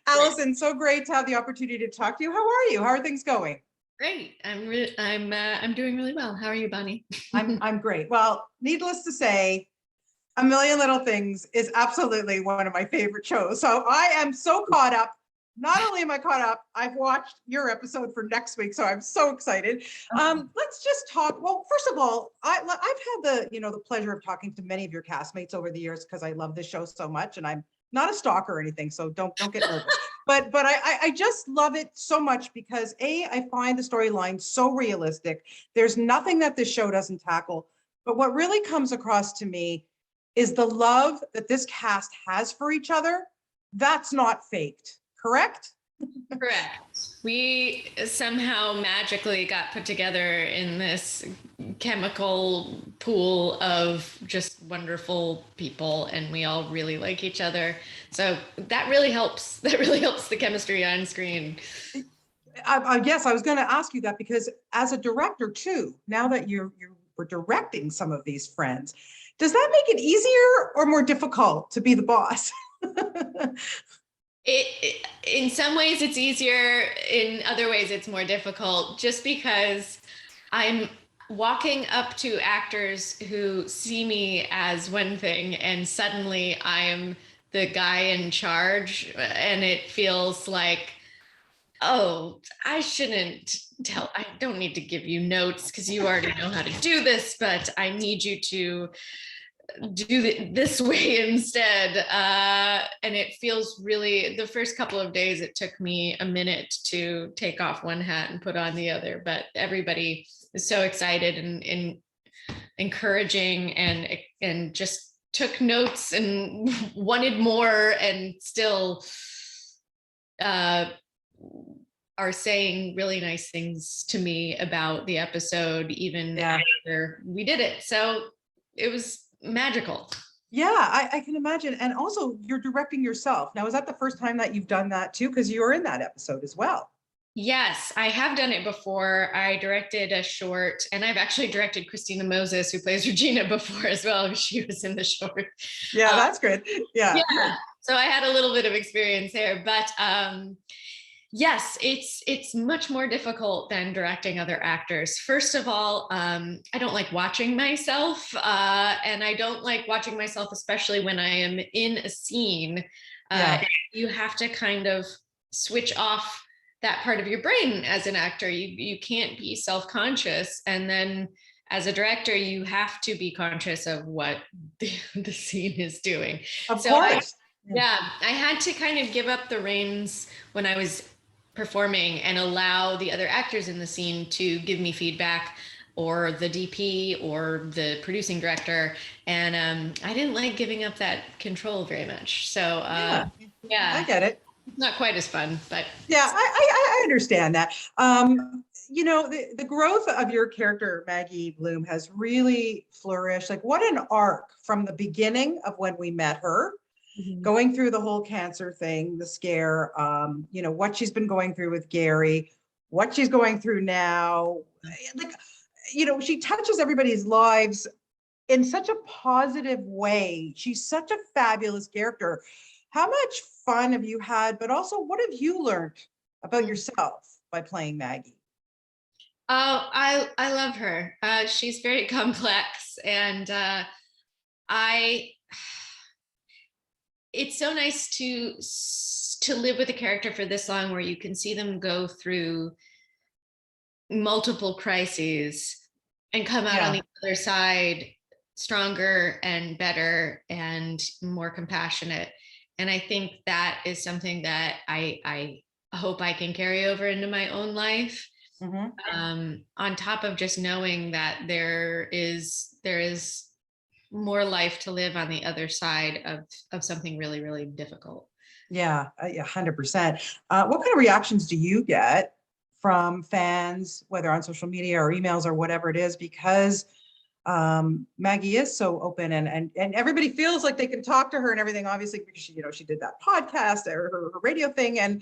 Allison, so great to have the opportunity to talk to you. How are you? How are things going? Great. I'm doing really well. How are you, Bonnie? I'm great. Well, needless to say, A Million Little Things is absolutely one of my favorite shows. So I am so caught up. Not only am I caught up, I've watched your episode for next week, so I'm so excited. Let's just talk. Well, first of all, I've had the pleasure of talking to many of your castmates over the years because I love this show so much, and I'm not a stalker or anything, so don't get nervous. But I just love it so much because I find the storyline so realistic. There's nothing that this show doesn't tackle. But what really comes across to me is the love that this cast has for each other. That's not faked, correct? Correct. We somehow magically got put together in this chemical pool of just wonderful people, and we all really like each other. So that really helps. That really helps the chemistry on screen. Yes, I was going to ask you that because as a director too, now that you were directing some of these friends, does that make it easier or more difficult to be the boss? In some ways it's easier, in other ways it's more difficult, just because I'm walking up to actors who see me as one thing and suddenly I'm the guy in charge, and it feels like, oh, I don't need to give you notes because you already know how to do this, but I need you to do it this way instead. And it feels really, the first couple of days, it took me a minute to take off one hat and put on the other, but everybody is so excited and encouraging and just took notes and wanted more, and still are saying really nice things to me about the episode, even after we did it. So it was magical. Yeah, I can imagine. And also you're directing yourself. Now, is that the first time that you've done that too? Because you were in that episode as well. Yes, I have done it before. I directed a short, and I've actually directed Christina Moses, who plays Regina, before as well. She was in the short. Yeah, that's good. Yeah. So I had a little bit of experience there, but yes, it's much more difficult than directing other actors. First of all, I don't like watching myself, and I don't like watching myself, especially when I am in a scene. You have to kind of switch off that part of your brain as an actor. You can't be self-conscious, and then as a director, you have to be conscious of what the scene is doing. Of course. I had to kind of give up the reins when I was performing and allow the other actors in the scene to give me feedback, or the DP or the producing director. And I didn't like giving up that control very much. So I get it. Not quite as fun, but yeah, I understand that. The growth of your character, Maggie Bloom, has really flourished. Like, what an arc from the beginning of when we met her, going through the whole cancer thing, the scare, what she's been going through with Gary, what she's going through now. Like, she touches everybody's lives in such a positive way. She's such a fabulous character. How much fun have you had, but also what have you learned about yourself by playing Maggie? Oh, I love her. She's very complex, and it's so nice to live with a character for this long, where you can see them go through multiple crises and come out on the other side stronger and better and more compassionate. And I think that is something that I hope I can carry over into my own life. On top of just knowing that there is more life to live on the other side of something really, really difficult. Yeah, 100%. What kind of reactions do you get from fans, whether on social media or emails or whatever it is, because Maggie is so open and everybody feels like they can talk to her and everything, obviously, because she did that podcast or her radio thing, and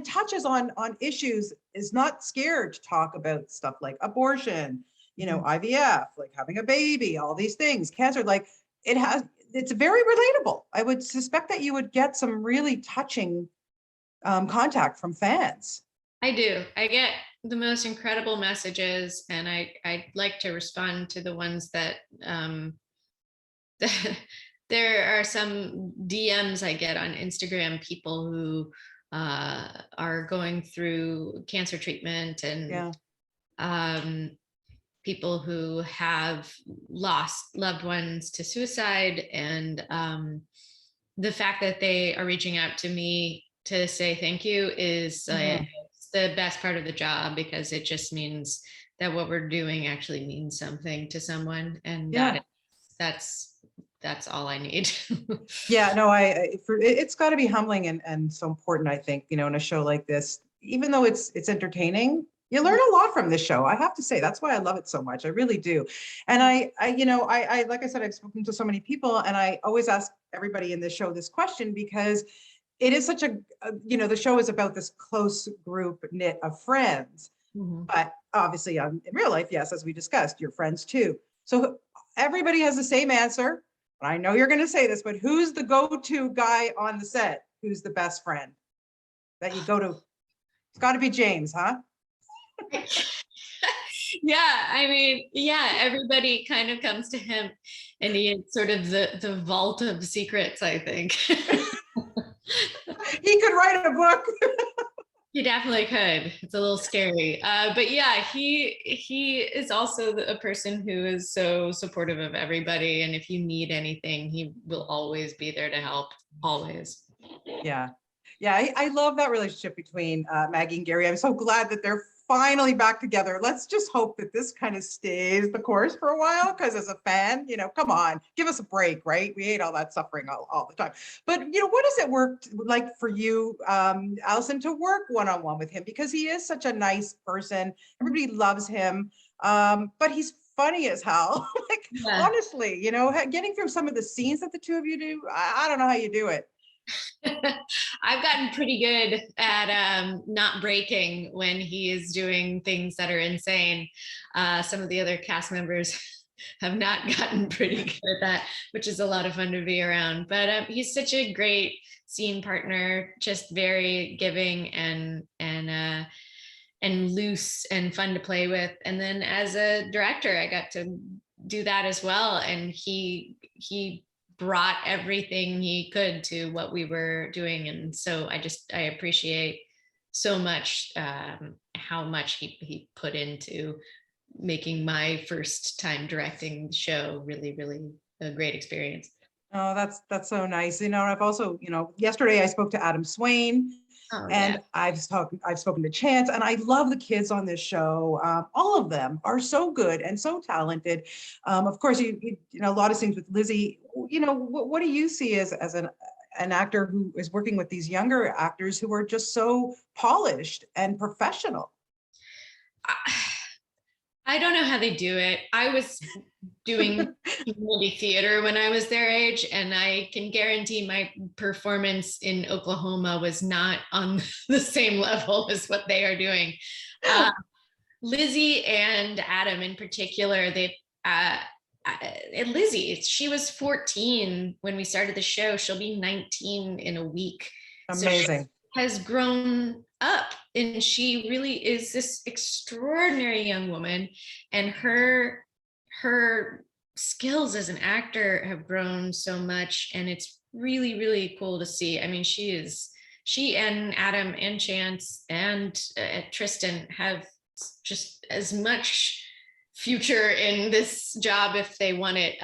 touches on issues, is not scared to talk about stuff like abortion, IVF, like having a baby, all these things, cancer, like it's very relatable. I would suspect that you would get some really touching contact from fans. I do. I get the most incredible messages, and I like to respond to the ones that there are some DMs I get on Instagram, people who are going through cancer treatment, and people who have lost loved ones to suicide, and the fact that they are reaching out to me to say thank you is the best part of the job, because it just means that what we're doing actually means something to someone, and that's all I need. Yeah, no, it's got to be humbling and so important, I think, in a show like this, even though it's entertaining, you learn a lot from this show. I have to say, that's why I love it so much. I really do. And I like I said, I've spoken to so many people, and I always ask everybody in this show this question, because it is such the show is about this close group knit of friends. But obviously in real life, yes, as we discussed, you're friends too. So everybody has the same answer. I know you're going to say this, but who's the go-to guy on the set? Who's the best friend that you go to? It's got to be James, huh? Yeah, I mean, yeah, everybody kind of comes to him, and he is sort of the vault of secrets, I think. He could write a book. He definitely could. It's a little scary. But yeah, he is also a person who is so supportive of everybody. And if you need anything, he will always be there to help. Always. Yeah. Yeah. I love that relationship between Maggie and Gary. I'm so glad that they're finally back together. Let's just hope that this kind of stays the course for a while, because as a fan, come on, give us a break, right? We hate all that suffering all the time. But, what does it work like for you, Allison, to work one-on-one with him? Because he is such a nice person. Everybody loves him. But he's funny as hell. Honestly, getting through some of the scenes that the two of you do, I don't know how you do it. I've gotten pretty good at not breaking when he is doing things that are insane. Some of the other cast members have not gotten pretty good at that, which is a lot of fun to be around. But he's such a great scene partner, just very giving and loose and fun to play with. And then as a director, I got to do that as well. And he brought everything he could to what we were doing. And so I appreciate so much how much he put into making my first time directing the show really, really a great experience. Oh, that's so nice. I've also, yesterday I spoke to Adam Swain. And I've spoken to Chance, and I love the kids on this show. All of them are so good and so talented. Of course, you a lot of scenes with Lizzie. What do you see as an actor who is working with these younger actors who are just so polished and professional? I don't know how they do it. I was doing community theater when I was their age, and I can guarantee my performance in Oklahoma was not on the same level as what they are doing. Lizzie and Adam in particular, Lizzie, she was 14 when we started the show. She'll be 19 in a week. Amazing. So has grown up, and she really is this extraordinary young woman, and her skills as an actor have grown so much, and it's really, really cool to see. I mean, she and Adam and Chance and Tristan have just as much future in this job if they want it.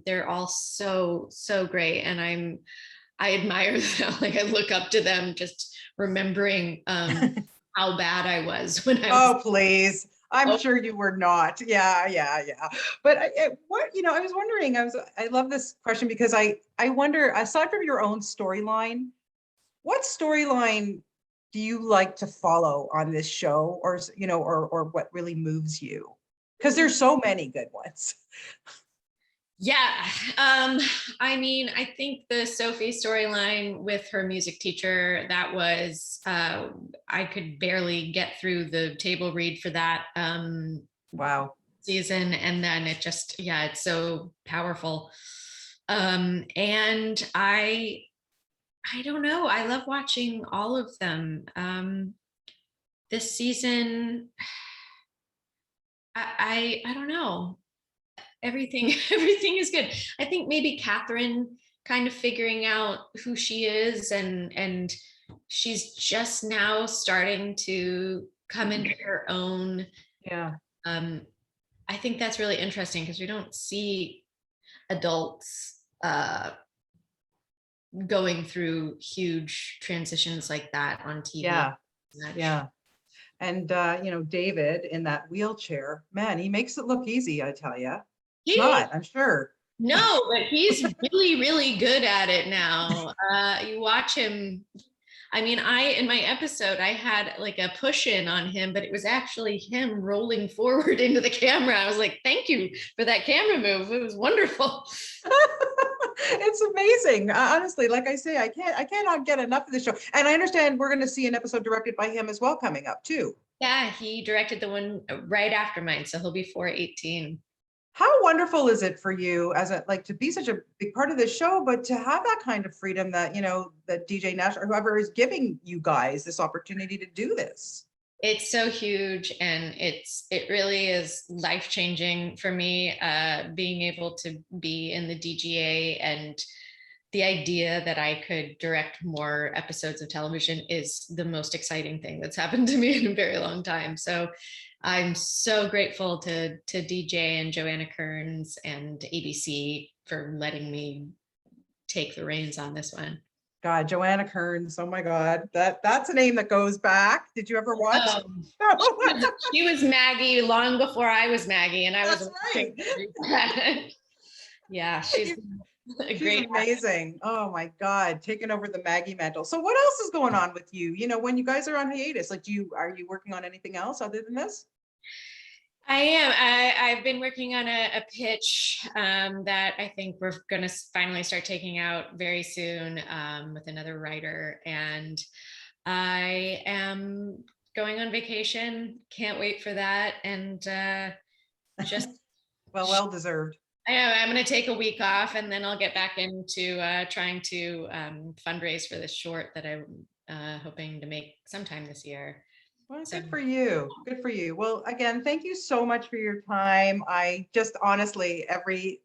They're all so great, and I admire them. Like, I look up to them, just remembering how bad I was when I was. Oh, please. I'm sure you were not. Yeah. But I was wondering, I love this question, because I wonder, aside from your own storyline, what storyline do you like to follow on this show, or what really moves you? Because there's so many good ones. Yeah. I mean, I think the Sophie storyline with her music teacher, that was, I could barely get through the table read for that Wow. season. And then it just, it's so powerful. And I don't know. I love watching all of them. This season, I don't know. Everything is good. I think maybe Catherine kind of figuring out who she is, and she's just now starting to come into her own. Yeah. I think that's really interesting because we don't see adults going through huge transitions like that on TV. Yeah. Yeah. And, David in that wheelchair, man, he makes it look easy, I tell you. It's not, I'm sure. No, but he's really, really good at it now. You watch him. I mean, in my episode, I had like a push in on him, but it was actually him rolling forward into the camera. I was like, thank you for that camera move. It was wonderful. It's amazing. Honestly, like I say, I cannot get enough of the show. And I understand we're going to see an episode directed by him as well coming up too. Yeah, he directed the one right after mine, so he'll be 418. How wonderful is it for you as to be such a big part of the show, but to have that kind of freedom that, that DJ Nash or whoever is giving you guys this opportunity to do this? It's so huge, and it really is life-changing for me, being able to be in the DGA, and the idea that I could direct more episodes of television is the most exciting thing that's happened to me in a very long time. So I'm so grateful to DJ and Joanna Kearns and ABC for letting me take the reins on this one. God, Joanna Kearns. Oh my God, that's a name that goes back. Did you ever watch? She was Maggie long before I was Maggie, and I was right. Yeah, she's great. Amazing. Oh my God, taking over the Maggie mantle. So what else is going on with you? When you guys are on hiatus, are you working on anything else other than this? I am. I've been working on a pitch that I think we're going to finally start taking out very soon with another writer. And I am going on vacation. Can't wait for that. And just well deserved. I'm going to take a week off, and then I'll get back into trying to fundraise for this short that I'm hoping to make sometime this year. Well, good for you. Good for you. Well, again, thank you so much for your time. I just honestly, every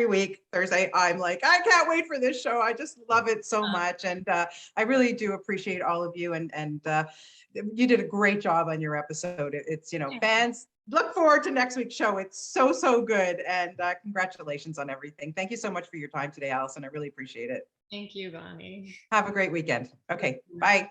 week, Thursday, I'm like, I can't wait for this show. I just love it so much. And I really do appreciate all of you. And you did a great job on your episode. It's, fans look forward to next week's show. It's so good. And congratulations on everything. Thank you so much for your time today, Allison. I really appreciate it. Thank you, Bonnie. Have a great weekend. Okay, bye.